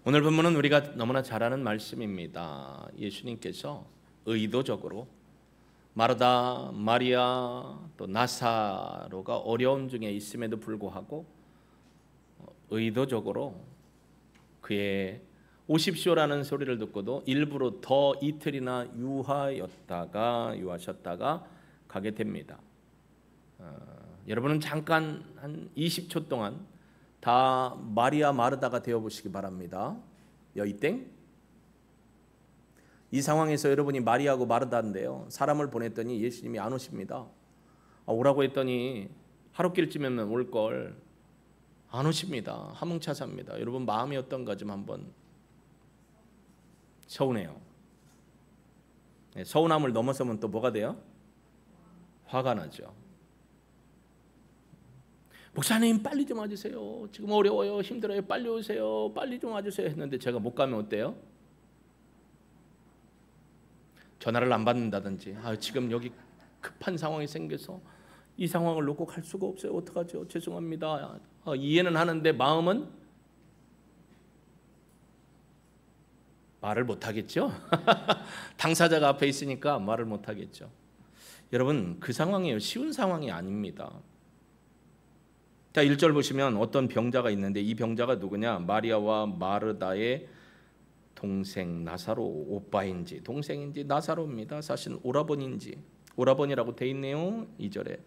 오늘 본문은 우리가 너무나 잘 아는 말씀입니다. 예수님께서 의도적으로 마르다, 마리아, 또 나사로가 어려움 중에 있음에도 불구하고 의도적으로 그의 오십시오라는 소리를 듣고도 일부러 더 이틀이나 유하셨다가 가게 됩니다. 여러분은 잠깐 한 20초 동안 다 마리아 마르다가 되어보시기 바랍니다. 여이땡. 이 상황에서 여러분이 마리아하고 마르다인데요, 사람을 보냈더니 예수님이 안 오십니다. 오라고 했더니 하루길쯤이면 올걸 안 오십니다. 화몽차사입니다. 여러분 마음이 어떤가 좀 한번. 서운해요. 서운함을 넘어서면 또 뭐가 돼요? 화가 나죠. 목사님 빨리 좀 와주세요. 지금 어려워요. 힘들어요. 빨리 오세요. 빨리 좀 와주세요 했는데 제가 못 가면 어때요? 전화를 안 받는다든지, 지금 여기 급한 상황이 생겨서 이 상황을 놓고 갈 수가 없어요. 어떡하죠? 죄송합니다. 이해는 하는데 마음은 말을 못하겠죠? 당사자가 앞에 있으니까 말을 못하겠죠. 여러분 그 상황이에요. 쉬운 상황이 아닙니다. 자, 1절 보시면 어떤 병자가 있는데 이 병자가 누구냐? 마리아와 마르다의 동생 나사로, 오빠인지 동생인지 나사로입니다. 사실 오라버니인지, 오라버니라고 돼 있네요. 2절에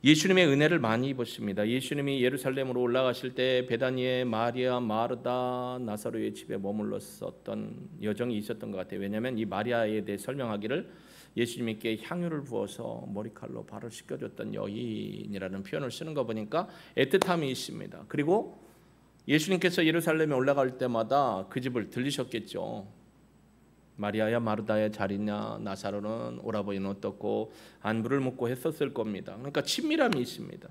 예수님의 은혜를 많이 입었습니다. 예수님이 예루살렘으로 올라가실 때 베다니에 마리아, 마르다, 나사로의 집에 머물렀었던 여정이 있었던 것 같아요. 왜냐하면 이 마리아에 대해 설명하기를 예수님께 향유를 부어서 머리칼로 발을 씻겨줬던 여인이라는 표현을 쓰는 거 보니까 애틋함이 있습니다. 그리고 예수님께서 예루살렘에 올라갈 때마다 그 집을 들리셨겠죠. 마리아야 마르다야 잘 있냐, 나사로는 오라버니는 어떻고, 안부를 묻고 했었을 겁니다. 그러니까 친밀함이 있습니다.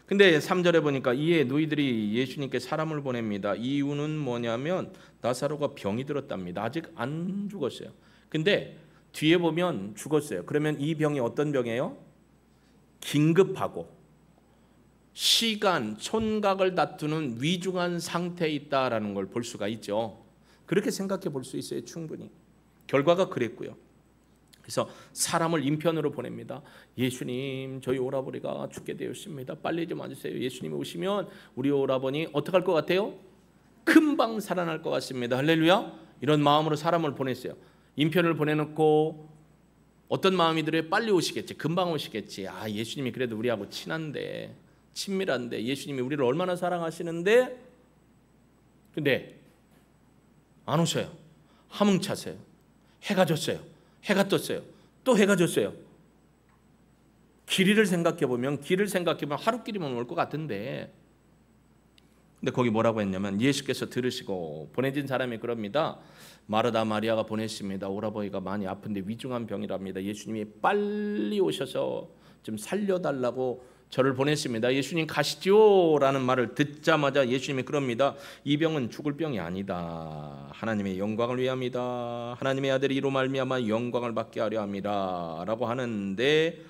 근데 3절에 보니까 이에 너희들이 예수님께 사람을 보냅니다. 이유는 뭐냐면 나사로가 병이 들었답니다. 아직 안 죽었어요. 근데 뒤에 보면 죽었어요. 그러면 이 병이 어떤 병이에요? 긴급하고 시간, 촌각을 다투는 위중한 상태에 있다라는 걸 볼 수가 있죠. 그렇게 생각해 볼 수 있어요. 충분히. 결과가 그랬고요. 그래서 사람을 인편으로 보냅니다. 예수님, 저희 오라버니가 죽게 되었습니다. 빨리 좀 와주세요. 예수님이 오시면 우리 오라버니 어떻게 할 것 같아요? 금방 살아날 것 같습니다. 할렐루야. 이런 마음으로 사람을 보냈어요. 인편을 보내놓고 어떤 마음이 들어요? 빨리 오시겠지, 금방 오시겠지. 예수님이 그래도 우리하고 친한데, 친밀한데, 예수님이 우리를 얼마나 사랑하시는데, 근데 안 오셔요. 화뭉차세요. 해가 졌어요. 해가 떴어요. 또 해가 졌어요. 길이를 생각해 보면 하루길이면 올 것 같은데, 근데 거기 뭐라고 했냐면 예수께서 들으시고, 보내진 사람이 그럽니다. 마르다 마리아가 보냈습니다. 오라버니가 많이 아픈데 위중한 병이랍니다. 예수님이 빨리 오셔서 좀 살려달라고 저를 보냈습니다. 예수님 가시죠 라는 말을 듣자마자 예수님이 그럽니다. 이 병은 죽을 병이 아니다. 하나님의 영광을 위함이다. 하나님의 아들이 이로 말미암아 영광을 받게 하려 함이라 라고 하는데,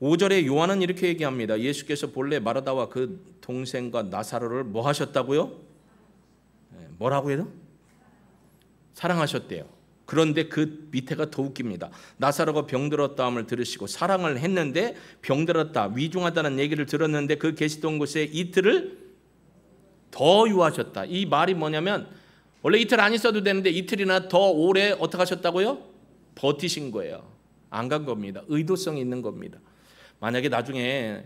5절에 요한은 이렇게 얘기합니다. 예수께서 본래 마르다와 그 동생과 나사로를 뭐 하셨다고요? 뭐라고 해요? 사랑하셨대요. 그런데 그 밑에가 더 웃깁니다. 나사로가 병들었다함을 들으시고 사랑을 했는데 병들었다, 위중하다는 얘기를 들었는데 그 계시던 곳에 이틀을 더 유하셨다. 이 말이 뭐냐면 원래 이틀 안 있어도 되는데 이틀이나 더 오래 어떻게 하셨다고요? 버티신 거예요. 안 간 겁니다. 의도성이 있는 겁니다. 만약에 나중에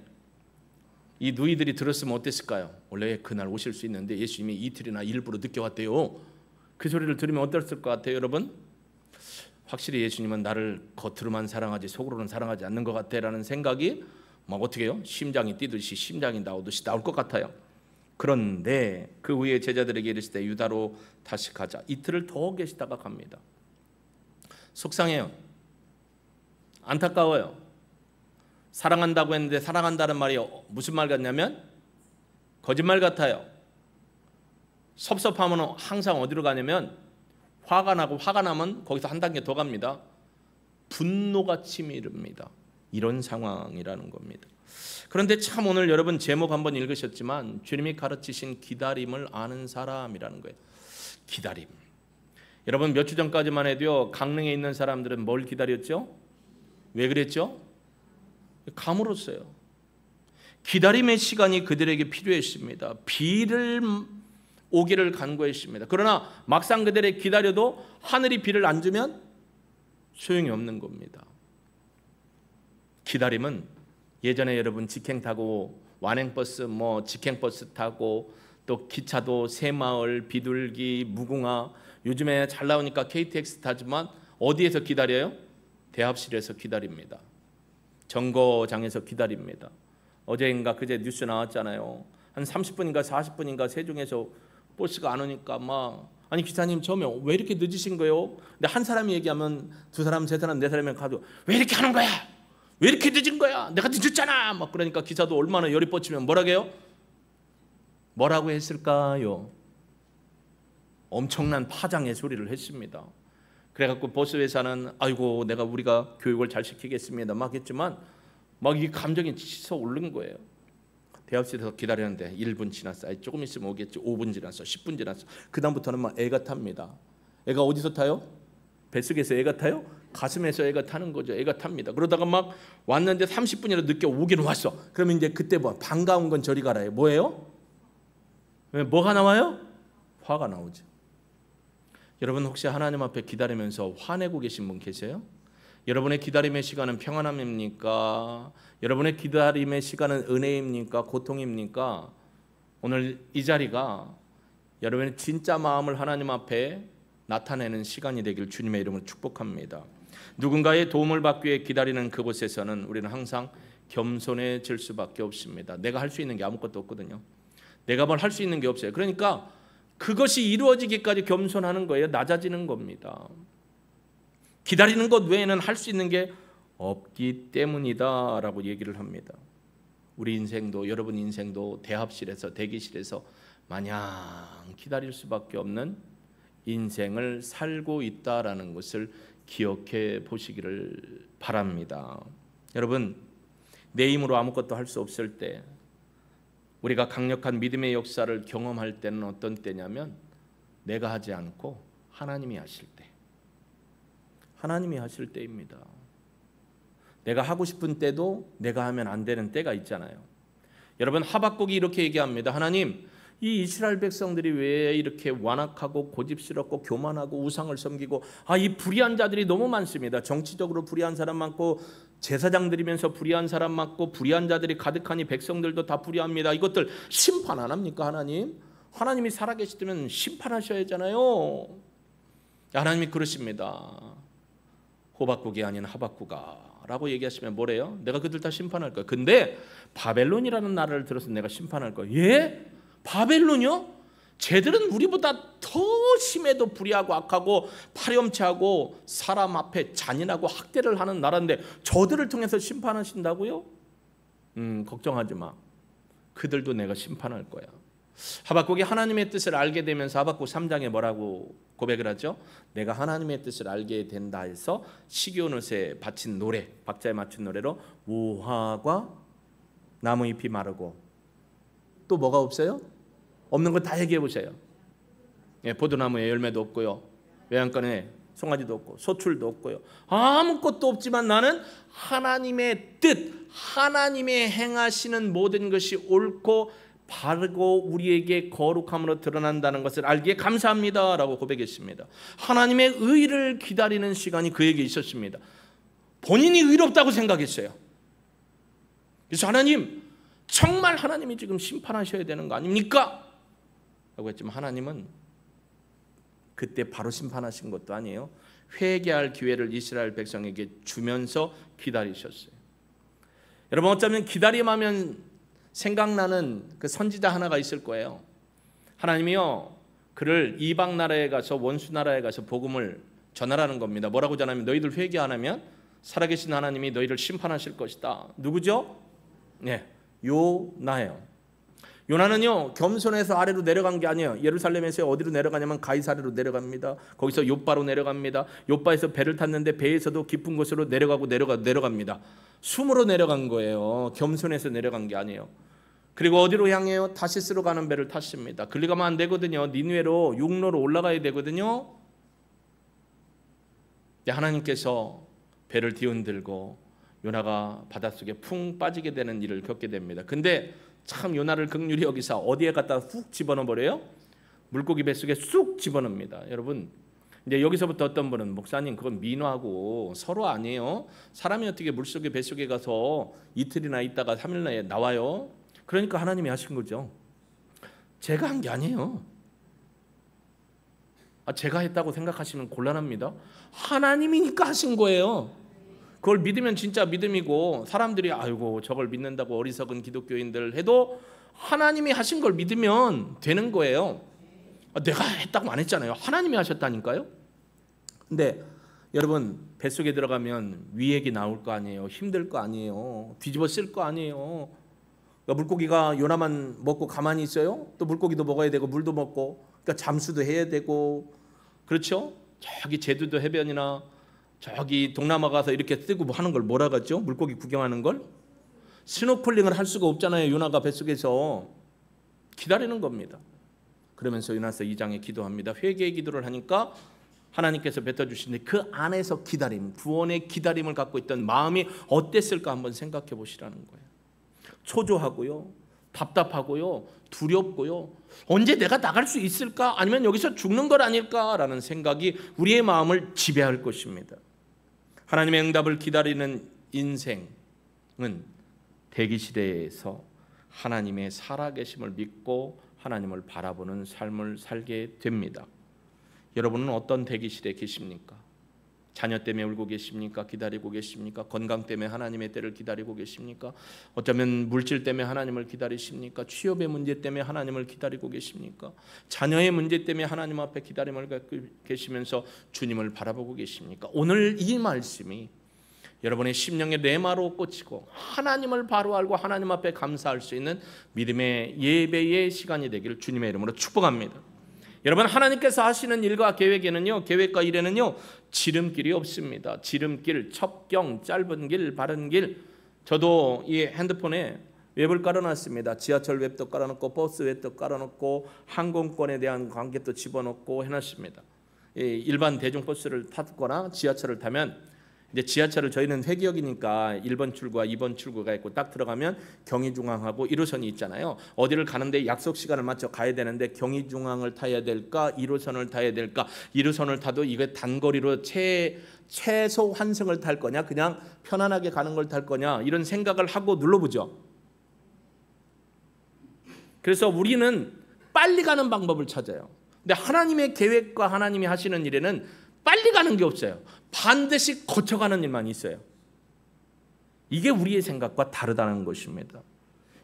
이 누이들이 들었으면 어땠을까요? 원래 그날 오실 수 있는데 예수님이 이틀이나 일부러 늦게 왔대요. 그 소리를 들으면 어땠을 것 같아요, 여러분? 확실히 예수님은 나를 겉으로만 사랑하지 속으로는 사랑하지 않는 것 같아라는 생각이 막 어떻게 해요? 심장이 뛰듯이, 심장이 나오듯이 나올 것 같아요. 그런데 그 후에 제자들에게 이르시되 유다로 다시 가자. 이틀을 더 계시다가 갑니다. 속상해요. 안타까워요. 사랑한다고 했는데 사랑한다는 말이 무슨 말 같냐면 거짓말 같아요. 섭섭하면 항상 어디로 가냐면 화가 나고, 화가 나면 거기서 한 단계 더 갑니다. 분노가 치밀습니다. 이런 상황이라는 겁니다. 그런데 참 오늘 여러분 제목 한번 읽으셨지만 주님이 가르치신 기다림을 아는 사람이라는 거예요. 기다림. 여러분 몇 주 전까지만 해도요, 강릉에 있는 사람들은 뭘 기다렸죠? 왜 그랬죠? 감으로써요. 기다림의 시간이 그들에게 필요했습니다. 비를 오기를 간구했습니다. 그러나 막상 그들이 기다려도 하늘이 비를 안 주면 소용이 없는 겁니다. 기다림은 예전에 여러분 직행 타고 완행버스, 직행버스 타고 또 기차도 새마을, 비둘기, 무궁화, 요즘에 잘 나오니까 KTX 타지만 어디에서 기다려요? 대합실에서 기다립니다. 정거장에서 기다립니다. 어제인가 그제 뉴스 나왔잖아요. 한 30분인가 40분인가 세종에서 버스가 안 오니까 아니 기사님 처음에 왜 이렇게 늦으신 거예요? 근데 한 사람이 얘기하면 두 사람, 세 사람, 네 사람이 가도 왜 이렇게 하는 거야? 왜 이렇게 늦은 거야? 내가 늦었잖아. 그러니까 기사도 얼마나 열이 뻗치면 뭐라고요? 뭐라고 했을까요? 엄청난 파장의 소리를 했습니다. 그래갖고 버스 회사는 아이고 우리가 교육을 잘 시키겠습니다 막 했지만 이 감정이 치솟아 오른 거예요. 대합실에서 기다렸는데 1분 지났어. 조금 있으면 오겠지. 5분 지났어. 10분 지났어. 그 다음부터는 애가 탑니다. 애가 어디서 타요? 뱃속에서 애가 타요? 가슴에서 애가 타는 거죠. 애가 탑니다. 그러다가 왔는데 30분이라도 늦게 오긴 왔어. 그러면 이제 그때 반가운 건 저리 가라요. 뭐예요? 뭐가 나와요? 화가 나오죠. 여러분 혹시 하나님 앞에 기다리면서 화내고 계신 분 계세요? 여러분의 기다림의 시간은 평안함입니까? 여러분의 기다림의 시간은 은혜입니까? 고통입니까? 오늘 이 자리가 여러분의 진짜 마음을 하나님 앞에 나타내는 시간이 되길 주님의 이름으로 축복합니다. 누군가의 도움을 받기 위해 기다리는 그곳에서는 우리는 항상 겸손해질 수밖에 없습니다. 내가 할 수 있는 게 아무것도 없거든요. 내가 뭘 할 수 있는 게 없어요. 그러니까 그것이 이루어지기까지 겸손하는 거예요. 낮아지는 겁니다. 기다리는 것 외에는 할 수 있는 게 없기 때문이다 라고 얘기를 합니다. 우리 인생도, 여러분 인생도 대합실에서, 대기실에서 마냥 기다릴 수밖에 없는 인생을 살고 있다라는 것을 기억해 보시기를 바랍니다. 여러분, 내 힘으로 아무것도 할 수 없을 때, 우리가 강력한 믿음의 역사를 경험할 때는 어떤 때냐면 내가 하지 않고 하나님이 하실 때, 하나님이 하실 때입니다. 내가 하고 싶은 때도 내가 하면 안 되는 때가 있잖아요. 여러분, 하박국이 이렇게 얘기합니다. 하나님, 이 이스라엘 백성들이 왜 이렇게 완악하고 고집스럽고 교만하고 우상을 섬기고 이 불의한 자들이 너무 많습니다. 정치적으로 불의한 사람 많고 제사장 드리면서 불의한 사람 많고 불의한 자들이 가득하니 백성들도 다 불의합니다. 이것들 심판 안 합니까 하나님? 하나님이 살아계시다면 심판하셔야 하잖아요. 하나님이 그러십니다. 호박국이 아닌 하박국아 라고 얘기하시면 뭐래요? 내가 그들 다 심판할 거야. 근데 바벨론이라는 나라를 들어서 내가 심판할 거야. 예? 바벨론이요? 쟤들은 우리보다 더 심해도 불의하고 악하고 파렴치하고 사람 앞에 잔인하고 학대를 하는 나라인데 저들을 통해서 심판하신다고요? 걱정하지 마. 그들도 내가 심판할 거야. 하박국이 하나님의 뜻을 알게 되면서 하박국 3장에 뭐라고 고백을 하죠? 내가 하나님의 뜻을 알게 된다 해서 시기온옷에 바친 노래, 박자에 맞춘 노래로 우화과 나무잎이 마르고 또 뭐가 없어요? 없는 거 다 얘기해 보세요. 포도나무에 열매도 없고요, 외양간에 송아지도 없고 소출도 없고요, 아무것도 없지만 나는 하나님의 뜻, 하나님의 행하시는 모든 것이 옳고 바르고 우리에게 거룩함으로 드러난다는 것을 알기에 감사합니다 라고 고백했습니다. 하나님의 의를 기다리는 시간이 그에게 있었습니다. 본인이 의롭다고 생각했어요. 그래서 하나님, 정말 하나님이 지금 심판하셔야 되는 거 아닙니까? 라고 했지만 하나님은 그때 바로 심판하신 것도 아니에요. 회개할 기회를 이스라엘 백성에게 주면서 기다리셨어요. 여러분, 어쩌면 기다림하면 생각나는 그 선지자 하나가 있을 거예요. 하나님이요, 그를 이방 나라에 가서, 원수 나라에 가서 복음을 전하라는 겁니다. 뭐라고 전하면 너희들 회개 안 하면 살아계신 하나님이 너희를 심판하실 것이다. 누구죠? 네, 요나예요. 요나는요, 겸손해서 아래로 내려간 게 아니에요. 예루살렘에서 어디로 내려가냐면 가이사랴로 내려갑니다. 거기서 욥바로 내려갑니다. 욥바에서 배를 탔는데 배에서도 깊은 곳으로 내려갑니다. 숨으로 내려간 거예요. 겸손해서 내려간 게 아니에요. 그리고 어디로 향해요? 다시스로 가는 배를 탔습니다. 그리 가면 안 되거든요. 니느웨로 육로로 올라가야 되거든요. 하나님께서 배를 뒤흔들고 요나가 바닷속에 풍 빠지게 되는 일을 겪게 됩니다. 근데 참 요나를 긍휼히 여기사 어디에 갖다 훅 집어넣어 버려요? 물고기 뱃속에 쑥 집어넣습니다. 여러분, 이제 여기서부터 어떤 분은 목사님 그건 민화고 서로 아니에요. 사람이 어떻게 물속에 뱃속에 가서 이틀이나 있다가 3일내에 나와요? 그러니까 하나님이 하신 거죠. 제가 한 게 아니에요. 제가 했다고 생각하시면 곤란합니다. 하나님이니까 하신 거예요. 그걸 믿으면 진짜 믿음이고, 사람들이 아이고 저걸 믿는다고 어리석은 기독교인들 해도 하나님이 하신 걸 믿으면 되는 거예요. 내가 했다고 안 했잖아요. 하나님이 하셨다니까요. 근데 여러분, 뱃속에 들어가면 위액이 나올 거 아니에요. 힘들 거 아니에요. 뒤집어 쓸 거 아니에요. 그러니까 물고기가 요나만 먹고 가만히 있어요? 또 물고기도 먹어야 되고 물도 먹고, 그러니까 잠수도 해야 되고, 그렇죠? 저기 제주도 해변이나 저기 동남아 가서 이렇게 뜨고 뭐 하는 걸 뭐라 그러죠? 물고기 구경하는 걸? 스노클링을 할 수가 없잖아요. 요나가 뱃속에서 기다리는 겁니다. 그러면서 요나서 2장에 기도합니다. 회개의 기도를 하니까 하나님께서 뱉어주시는데 그 안에서 기다림, 구원의 기다림을 갖고 있던 마음이 어땠을까 한번 생각해 보시라는 거예요. 초조하고요, 답답하고요, 두렵고요, 언제 내가 나갈 수 있을까? 아니면 여기서 죽는 걸 아닐까라는 생각이 우리의 마음을 지배할 것입니다. 하나님의 응답을 기다리는 인생은 대기실에서 하나님의 살아계심을 믿고 하나님을 바라보는 삶을 살게 됩니다. 여러분은 어떤 대기실에 계십니까? 자녀 때문에 울고 계십니까? 기다리고 계십니까? 건강 때문에 하나님의 때를 기다리고 계십니까? 어쩌면 물질 때문에 하나님을 기다리십니까? 취업의 문제 때문에 하나님을 기다리고 계십니까? 자녀의 문제 때문에 하나님 앞에 기다림을 갖고 계시면서 주님을 바라보고 계십니까? 오늘 이 말씀이 여러분의 심령의 레마로 꽂히고 하나님을 바로 알고 하나님 앞에 감사할 수 있는 믿음의 예배의 시간이 되기를 주님의 이름으로 축복합니다. 여러분, 하나님께서 하시는 일과 계획에는요, 계획과 일에는요, 지름길이 없습니다. 지름길, 첩경, 짧은 길, 바른 길. 저도 이 핸드폰에 웹을 깔아놨습니다. 지하철 웹도 깔아놓고 버스 웹도 깔아놓고 항공권에 대한 관계도 집어넣고 해놨습니다. 일반 대중버스를 타거나 지하철을 타면 이제 지하철을 저희는 회기역이니까 1번 출구와 2번 출구가 있고 딱 들어가면 경의중앙하고 1호선이 있잖아요. 어디를 가는데 약속 시간을 맞춰 가야 되는데 경의중앙을 타야 될까 1호선을 타야 될까, 1호선을 타도 이게 단거리로 최소 환승을 탈 거냐 그냥 편안하게 가는 걸 탈 거냐 이런 생각을 하고 눌러보죠. 그래서 우리는 빨리 가는 방법을 찾아요. 근데 하나님의 계획과 하나님이 하시는 일에는 빨리 가는 게 없어요. 반드시 거쳐가는 일만 있어요. 이게 우리의 생각과 다르다는 것입니다.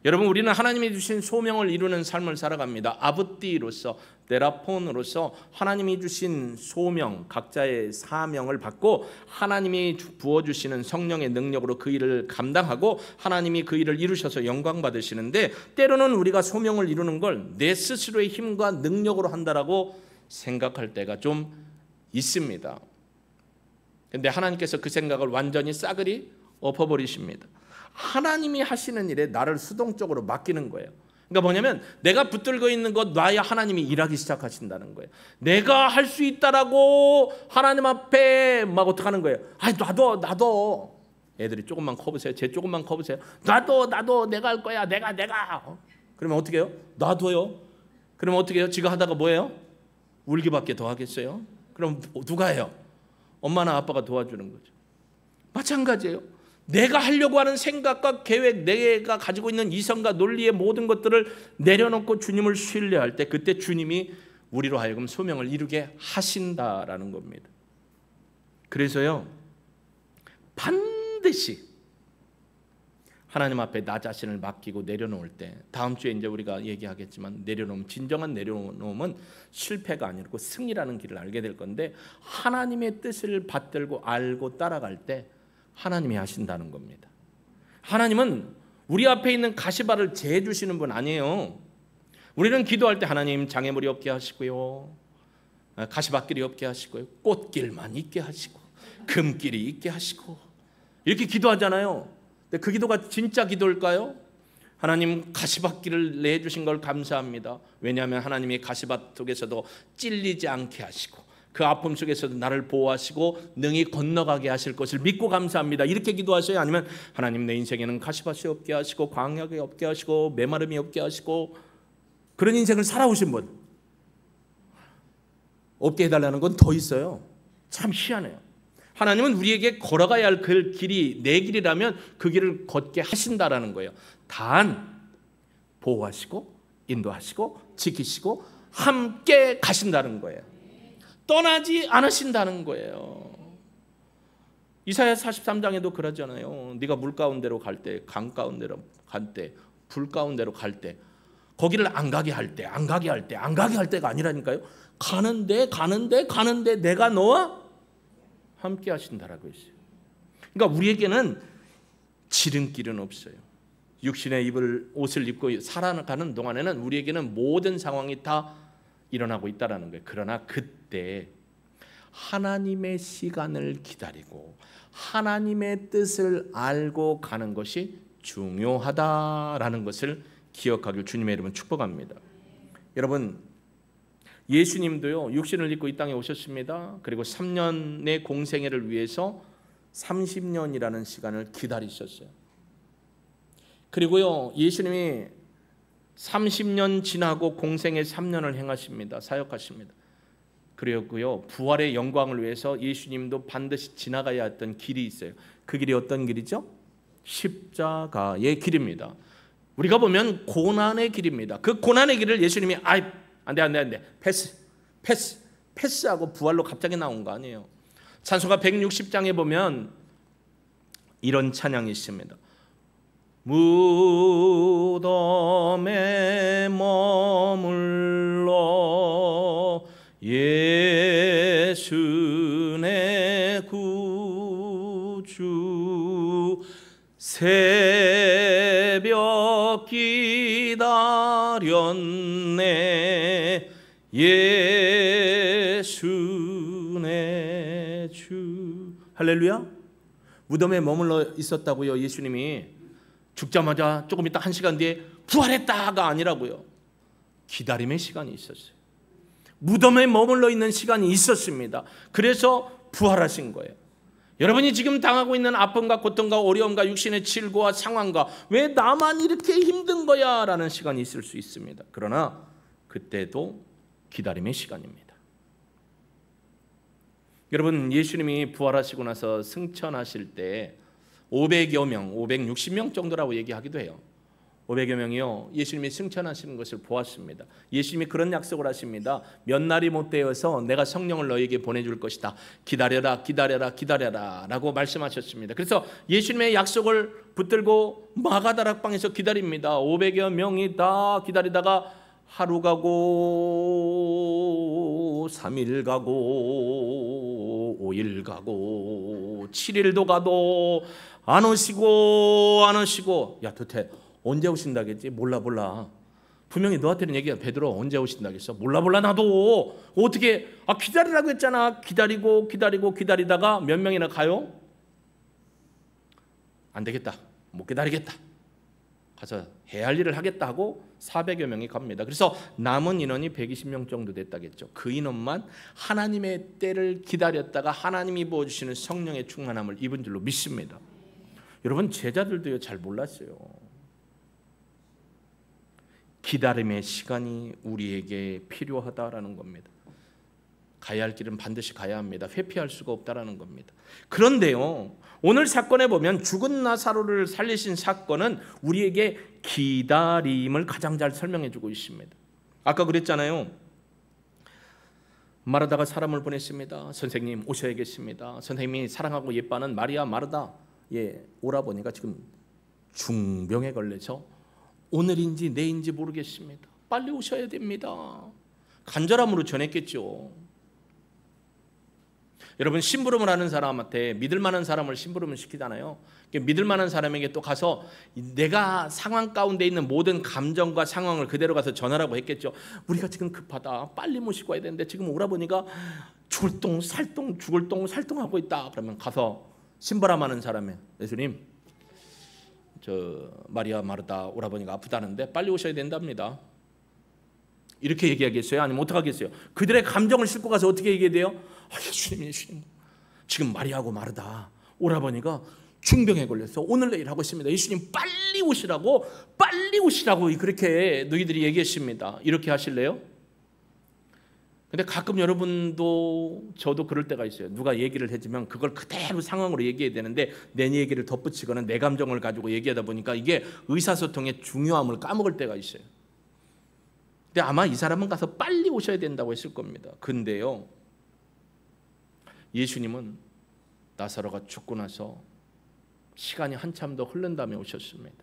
여러분, 우리는 하나님이 주신 소명을 이루는 삶을 살아갑니다. 아브띠로서, 데라폰으로서 하나님이 주신 소명, 각자의 사명을 받고 하나님이 부어주시는 성령의 능력으로 그 일을 감당하고 하나님이 그 일을 이루셔서 영광 받으시는데, 때로는 우리가 소명을 이루는 걸 내 스스로의 힘과 능력으로 한다라고 생각할 때가 좀 있습니다. 근데 하나님께서 그 생각을 완전히 싸그리 엎어버리십니다. 하나님이 하시는 일에 나를 수동적으로 맡기는 거예요. 그러니까 뭐냐면 내가 붙들고 있는 것 놔야 하나님이 일하기 시작하신다는 거예요. 내가 할 수 있다라고 하나님 앞에 막 어떡하는 거예요. 놔둬. 애들이 조금만 커보세요. 쟤 조금만 커보세요. 놔둬 내가 할 거야. 내가 그러면 어떻게 해요? 놔둬요. 그러면 어떻게 해요? 지가 하다가 뭐예요? 울기밖에 더 하겠어요? 그럼 누가 해요? 엄마나 아빠가 도와주는 거죠. 마찬가지예요. 내가 하려고 하는 생각과 계획, 내가 가지고 있는 이성과 논리의 모든 것들을 내려놓고 주님을 신뢰할 때 그때 주님이 우리로 하여금 소명을 이루게 하신다라는 겁니다. 그래서요, 반드시 하나님 앞에 나 자신을 맡기고 내려놓을 때, 다음 주에 이제 우리가 얘기하겠지만 내려놓음, 진정한 내려놓음은 실패가 아니고 승리라는 길을 알게 될 건데, 하나님의 뜻을 받들고 알고 따라갈 때 하나님이 하신다는 겁니다. 하나님은 우리 앞에 있는 가시밭을 재주시는 분 아니에요. 우리는 기도할 때 하나님 장애물이 없게 하시고요, 가시밭길이 없게 하시고요, 꽃길만 있게 하시고 금길이 있게 하시고 이렇게 기도하잖아요. 근데 그 기도가 진짜 기도일까요? 하나님 가시밭길을 내주신 걸 감사합니다. 왜냐하면 하나님이 가시밭 속에서도 찔리지 않게 하시고 그 아픔 속에서도 나를 보호하시고 능히 건너가게 하실 것을 믿고 감사합니다. 이렇게 기도하셔요? 아니면 하나님 내 인생에는 가시밭이 없게 하시고 광야가 없게 하시고 메마름이 없게 하시고 그런 인생을 살아오신 분 없게 해달라는 건 더 있어요. 참 희한해요. 하나님은 우리에게 걸어가야 할 그 길이 내 길이라면 그 길을 걷게 하신다라는 거예요. 단 보호하시고 인도하시고 지키시고 함께 가신다는 거예요. 떠나지 않으신다는 거예요. 이사야 43장에도 그러잖아요. 네가 물 가운데로 갈 때, 강 가운데로 갈 때, 불 가운데로 갈 때 거기를 안 가게 할 때, 안 가게 할 때, 안 가게 할 때가 아니라니까요. 가는데 내가 너와 함께 하신다라고 했어요. 그러니까 우리에게는 지름길은 없어요. 육신의 옷을 입고 살아가는 동안에는 우리에게는 모든 상황이 다 일어나고 있다라는 거예요. 그러나 그때 하나님의 시간을 기다리고 하나님의 뜻을 알고 가는 것이 중요하다라는 것을 기억하길 주님의 이름은 축복합니다. 여러분, 예수님도요 육신을 입고 이 땅에 오셨습니다. 그리고 3년의 공생애를 위해서 30년이라는 시간을 기다리셨어요. 그리고요 예수님이 30년 지나고 공생애 3년을 행하십니다. 사역하십니다. 그리고요 부활의 영광을 위해서 예수님도 반드시 지나가야 했던 길이 있어요. 그 길이 어떤 길이죠? 십자가의 길입니다. 우리가 보면 고난의 길입니다. 그 고난의 길을 예수님이 안돼 패스하고 부활로 갑자기 나온 거 아니에요. 찬송가 160장에 보면 이런 찬양이 있습니다. 무덤에 머물러 예수 내 구주 새벽 기다렸네 예수 내 주. 할렐루야. 무덤에 머물러 있었다고요. 예수님이 죽자마자 조금 있다 1시간 뒤에 부활했다가 아니라고요. 기다림의 시간이 있었어요. 무덤에 머물러 있는 시간이 있었습니다. 그래서 부활하신 거예요. 여러분이 지금 당하고 있는 아픔과 고통과 어려움과 육신의 질고와 상황과 왜 나만 이렇게 힘든 거야? 라는 시간이 있을 수 있습니다. 그러나 그때도 기다림의 시간입니다. 여러분, 예수님이 부활하시고 나서 승천하실 때 500여 명, 560명 정도라고 얘기하기도 해요. 500여 명이요 예수님이 승천하시는 것을 보았습니다. 예수님이 그런 약속을 하십니다. 몇 날이 못 되어서 내가 성령을 너에게 보내줄 것이다. 기다려라 라고 말씀하셨습니다. 그래서 예수님의 약속을 붙들고 마가다락방에서 기다립니다. 500여 명이 다 기다리다가 하루 가고 3일 가고 5일 가고 7일도 가도 안 오시고 야 도대체 언제 오신다겠지? 몰라. 분명히 너한테는 얘기야. 베드로 언제 오신다겠어? 몰라 나도. 어떻게 기다리라고 했잖아. 기다리다가 몇 명이나 가요? 안 되겠다. 못 기다리겠다. 가서 해야 할 일을 하겠다 하고 400여 명이 갑니다. 그래서 남은 인원이 120명 정도 됐다겠죠. 그 인원만 하나님의 때를 기다렸다가 하나님이 부어주시는 성령의 충만함을 입은 줄로 믿습니다. 여러분, 제자들도요 잘 몰랐어요. 기다림의 시간이 우리에게 필요하다라는 겁니다. 가야 할 길은 반드시 가야 합니다. 회피할 수가 없다라는 겁니다. 그런데요, 오늘 사건에 보면 죽은 나사로를 살리신 사건은 우리에게 기다림을 가장 잘 설명해 주고 있습니다. 아까 그랬잖아요. 마르다가 사람을 보냈습니다. 선생님 오셔야겠습니다. 선생님이 사랑하고 예뻐하는 마리아 마르다 오라버니가 지금 중병에 걸려서 오늘인지 내일인지 모르겠습니다. 빨리 오셔야 됩니다. 간절함으로 전했겠죠. 여러분, 심부름을 하는 사람한테 믿을 만한 사람을 심부름을 시키잖아요. 믿을 만한 사람에게 또 가서 내가 상황 가운데 있는 모든 감정과 상황을 그대로 가서 전하라고 했겠죠. 우리가 지금 급하다. 빨리 모시고 와야 되는데 지금 오라버니가 죽을 똥 살똥 하고 있다. 그러면 가서 심부름하는 사람에 예수님 마리아 마르다 오라버니가 아프다는데 빨리 오셔야 된답니다. 이렇게 얘기하겠어요? 아니면 어떡하겠어요? 그들의 감정을 싣고 가서 어떻게 얘기해야 돼요? 예수님 지금 마리아하고 마르다 오라버니가 중병에 걸려서 오늘 내일 하고 있습니다. 예수님 빨리 오시라고 그렇게 너희들이 얘기했습니다. 이렇게 하실래요? 근데 가끔 여러분도 저도 그럴 때가 있어요. 누가 얘기를 해주면 그걸 그대로 상황으로 얘기해야 되는데 내 얘기를 덧붙이거나 내 감정을 가지고 얘기하다 보니까 이게 의사소통의 중요함을 까먹을 때가 있어요. 근데 아마 이 사람은 가서 빨리 오셔야 된다고 했을 겁니다. 근데요, 예수님은 나사로가 죽고 나서 시간이 한참 더 흐른 다음에 오셨습니다.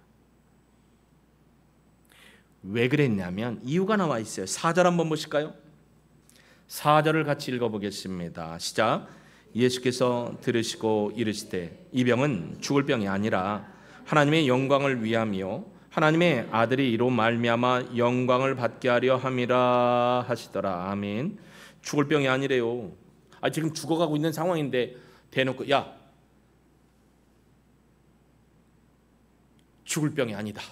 왜 그랬냐면 이유가 나와 있어요. 4절 한번 보실까요? 4절을 같이 읽어보겠습니다. 시작. 예수께서 들으시고 이르시되 이 병은 죽을 병이 아니라 하나님의 영광을 위함이요 하나님의 아들이 이로 말미암아 영광을 받게 하려 함이라 하시더라. 아멘. 죽을 병이 아니래요. 지금 죽어가고 있는 상황인데 대놓고 야 죽을 병이 아니다.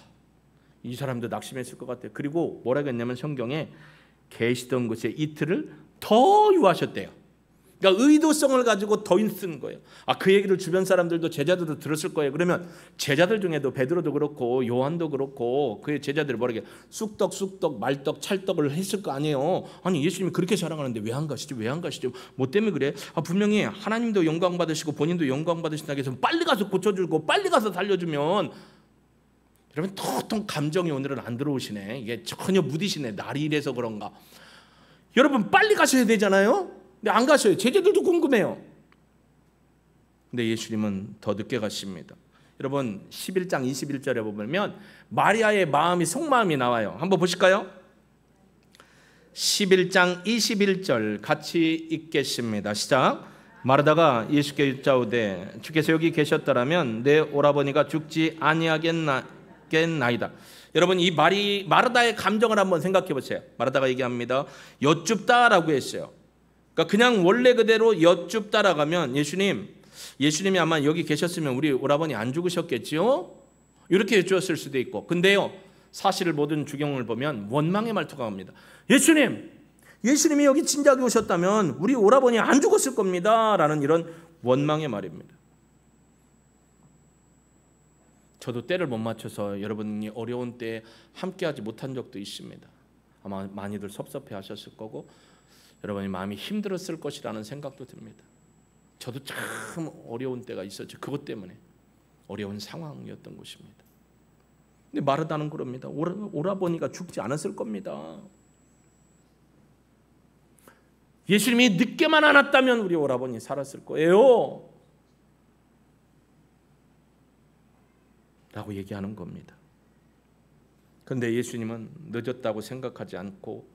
이 사람도 낙심했을 것 같아요. 그리고 뭐라고 했냐면 성경에 계시던 곳에 이틀을 더 유하셨대요. 그러니까 의도성을 가지고 더 쓴 거예요. 그 얘기를 주변 사람들도 제자들도 들었을 거예요. 그러면 제자들 중에도 베드로도 그렇고 요한도 그렇고 그의 제자들이 뭐라게 쑥떡 말떡 찰떡을 했을 거 아니에요. 아니 예수님이 그렇게 자랑하는데 왜 안 가시죠? 뭐 때문에 그래? 분명히 하나님도 영광 받으시고 본인도 영광 받으신다고 해서 빨리 가서 고쳐주고 빨리 가서 살려주면 여러분 텅텅 감정이 오늘은 안 들어오시네. 이게 전혀 무디시네. 날이 이래서 그런가. 여러분 빨리 가셔야 되잖아요. 근데 안 가셔요. 제자들도 궁금해요. 근데 예수님은 더 늦게 가십니다. 여러분 11장 21절에 보면 마리아의 마음이 속마음이 나와요. 한번 보실까요? 11장 21절 같이 읽겠습니다. 시작. 마르다가 예수께 여짜오되 주께서 여기 계셨더라면 내 오라버니가 죽지 아니하겠나이다. 여러분 이 마르다의 감정을 한번 생각해 보세요. 마르다가 얘기합니다. 여쭙다라고 했어요. 그러니까 그냥 원래 그대로 여쭙다라고 하면 예수님이 아마 여기 계셨으면 우리 오라버니 안 죽으셨겠지요? 이렇게 여쭈었을 수도 있고. 근데요 사실 모든 주경을 보면 원망의 말투가 옵니다. 예수님이 여기 진작에 오셨다면 우리 오라버니 안 죽었을 겁니다 라는 이런 원망의 말입니다. 저도 때를 못 맞춰서 여러분이 어려운 때에 함께하지 못한 적도 있습니다. 아마 많이들 섭섭해 하셨을 거고 여러분이 마음이 힘들었을 것이라는 생각도 듭니다. 저도 참 어려운 때가 있었죠. 그것 때문에 어려운 상황이었던 것입니다. 근데 마르다는 그럽니다. 오라버니가 죽지 않았을 겁니다. 예수님이 늦게만 안 왔다면 우리 오라버니 살았을 거예요 라고 얘기하는 겁니다. 그런데 예수님은 늦었다고 생각하지 않고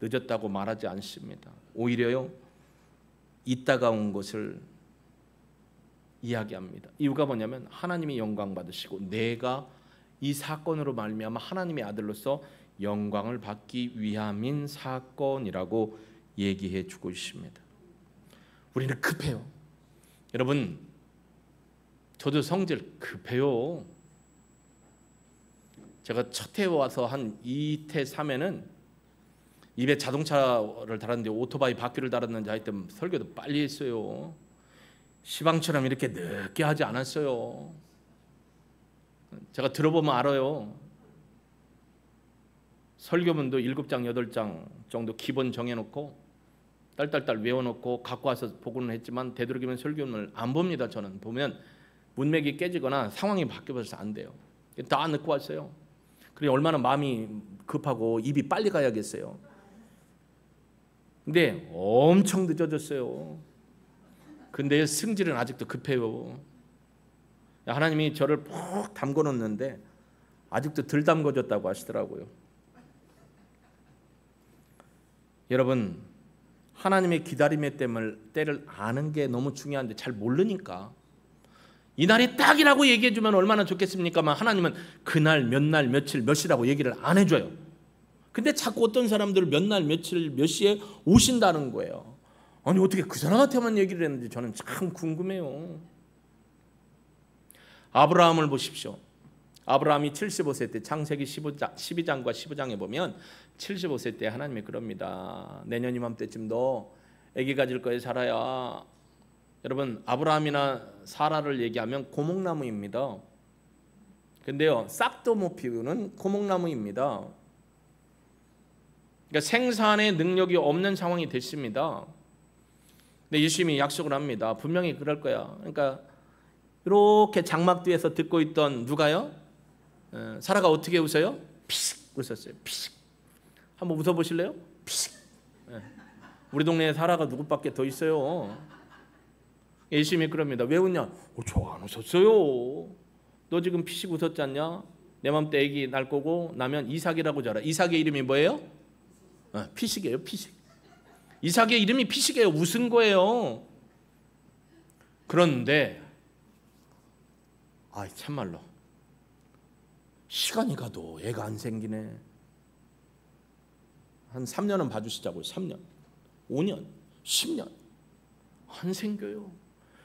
늦었다고 말하지 않습니다. 오히려요 이따가 온 것을 이야기합니다. 이유가 뭐냐면 하나님이 영광 받으시고 내가 이 사건으로 말미암아 하나님의 아들로서 영광을 받기 위함인 사건이라고 얘기해 주고 있습니다. 우리는 급해요. 여러분 저도 성질 급해요. 제가 첫 해 와서 한 2태 3회는 입에 자동차를 달았는데 오토바이 바퀴를 달았는지 하여튼 설교도 빨리 했어요. 시방처럼 이렇게 늦게 하지 않았어요. 제가 들어보면 알아요. 설교문도 7장 8장 정도 기본 정해놓고 딸딸딸 외워놓고 갖고 와서 보고는 했지만 되도록이면 설교문을 안 봅니다. 저는 보면 문맥이 깨지거나 상황이 바뀌어서 안 돼요. 다 넣고 왔어요. 그래 얼마나 마음이 급하고 입이 빨리 가야겠어요. 근데 엄청 늦어졌어요. 근데 승질은 아직도 급해요. 하나님이 저를 푹 담궈놓는데 아직도 덜 담궈졌다고 하시더라고요. 여러분 하나님의 기다림의 때를 아는 게 너무 중요한데 잘 모르니까 이 날이 딱이라고 얘기해 주면 얼마나 좋겠습니까만 하나님은 그날 몇 날 며칠 몇 시라고 얘기를 안 해줘요. 근데 자꾸 어떤 사람들 몇 날 며칠 몇 시에 오신다는 거예요. 아니 어떻게 그 사람한테만 얘기를 했는지 저는 참 궁금해요. 아브라함을 보십시오. 아브라함이 75세 때 창세기 12장과 15장에 보면 75세 때 하나님이 그럽니다. 내년 이맘때쯤 너 아기 가질 거에 사라야. 여러분, 아브라함이나 사라를 얘기하면 고목나무입니다. 근데요, 싹도 못 피우는 고목나무입니다. 그러니까 생산의 능력이 없는 상황이 됐습니다. 근데 예수님이 약속을 합니다. 분명히 그럴 거야. 그러니까 이렇게 장막 뒤에서 듣고 있던 누가요? 사라가 어떻게 웃어요? 피식 웃었어요. 피식. 한번 웃어보실래요? 피식. 우리 동네에 사라가 누구밖에 더 있어요? 예수님이 그럽니다. 왜 웃냐? 저 안 웃었어요. 너 지금 피식 웃었지 않냐? 내 맘 때 애기 날 거고 나면 이삭이라고 줄 알아. 이삭의 이름이 뭐예요? 피식이에요. 피식. 이삭의 이름이 피식이에요. 웃은 거예요. 그런데 참말로 시간이 가도 애가 안 생기네. 한 3년은 봐주시자고요. 3년, 5년, 10년 안 생겨요.